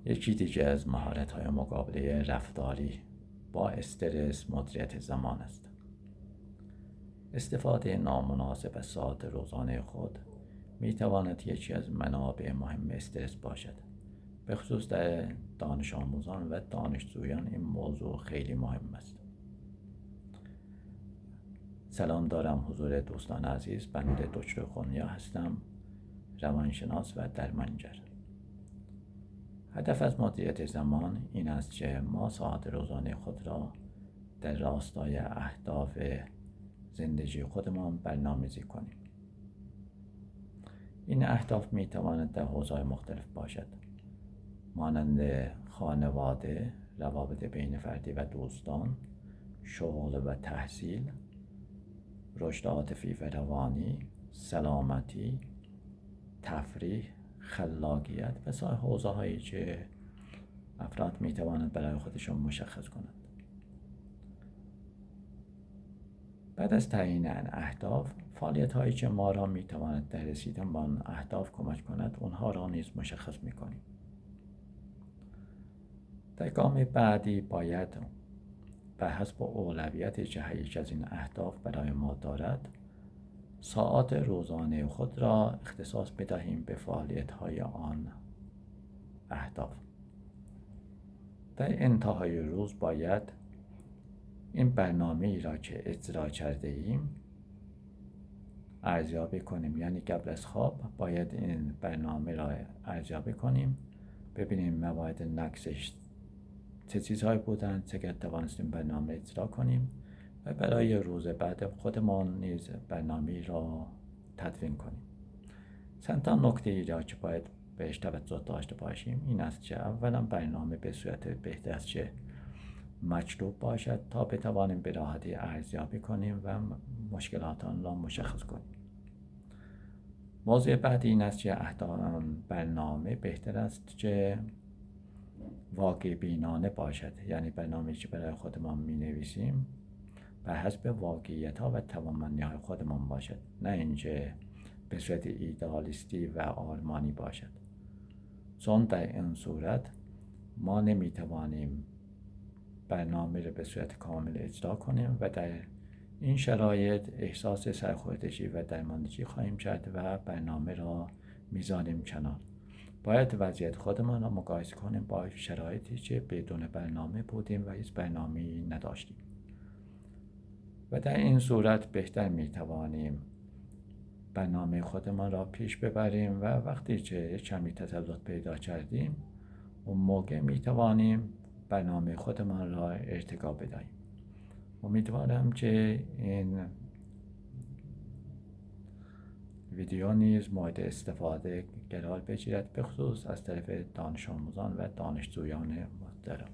یکی دیگه از مهارت‌های مقابله رفتاری با استرس مدیریت زمان است. استفاده نامناسب از ساعات روزانه خود می‌تواند یکی از منابع مهم استرس باشد. به خصوص در دانش آموزان و دانشجویان این موضوع خیلی مهم است. سلام دارم حضور دوستان عزیز، بنده دکتر خونیا هستم، روانشناس و درمانگر. هدف از مدیریت زمان این است که ما ساعات روزانه خود را در راستای اهداف زندگی خودمان برنامه‌ریزی کنیم. این اهداف می تواند در حوزه‌های مختلف باشد، مانند خانواده، روابط بین فردی و دوستان، شغل و تحصیل، رشد عاطفی و روانی، سلامتی، تفریح، خلاقیت و سایر حوزه‌هایی که افراد می توانند برای خودشان مشخص کنند. بعد از تعیین اهداف، فعالیت‌هایی که ما را می تواند در رسیدن به آن اهداف کمک کند، اونها را نیز مشخص می کنیم. در گام بعدی باید بر حسب اولویتی که هر یک از این اهداف برای ما دارد، ساعات روزانه خود را اختصاص بدهیم به فعالیت‌های آن اهداف. در انتهای روز باید این برنامه‌ای را که اجرا کرده ایم ارزیابی کنیم، یعنی قبل از خواب باید این برنامه را ارزیابی کنیم، ببینیم موارد نقصش چه چیزهایی بودند، چقدر توانستیم برنامه اجرا کنیم و برای روز بعد خودمان نیز برنامه را تدوین کنیم. چند تا نکته‌ای را که باید بهش توجه داشته باشیم این است که اولا برنامه به صورت بهتر است که مطلوب باشد تا بتوانیم به راحتی ارزیابی کنیم و مشکلات آن را مشخص کنیم. موضوع بعدی این است که برنامه بهتر است که واقع بینانه باشد، یعنی برنامه‌ای که برای خودمان می نویسیم بر حسب واقعیت‌ها و توانمندی‌های خودمان باشد، نه اینکه به صورت ایدئالیستی و آرمانی باشد، چون در این صورت ما نمی‌توانیم برنامه را به صورت کامل اجرا کنیم و در این شرایط احساس سرخوردگی و درماندگی خواهیم کرد و برنامه را می‌ذاریم کنار. باید وضعیت خودمان را مقایسه کنیم با شرایطی که بدون برنامه بودیم و هیچ برنامه‌ای نداشتیم و در این صورت بهتر می‌توانیم برنامه خودمان را پیش ببریم و وقتی که کمی تسلط پیدا کردیم اون موقع می‌توانیم برنامه خودمان را ارتقا بدهیم. امیدوارم که این ویدیو نیز مورد استفاده قرار بگیرد، به خصوص از طرف دانش آموزان و دانشجویان محترم.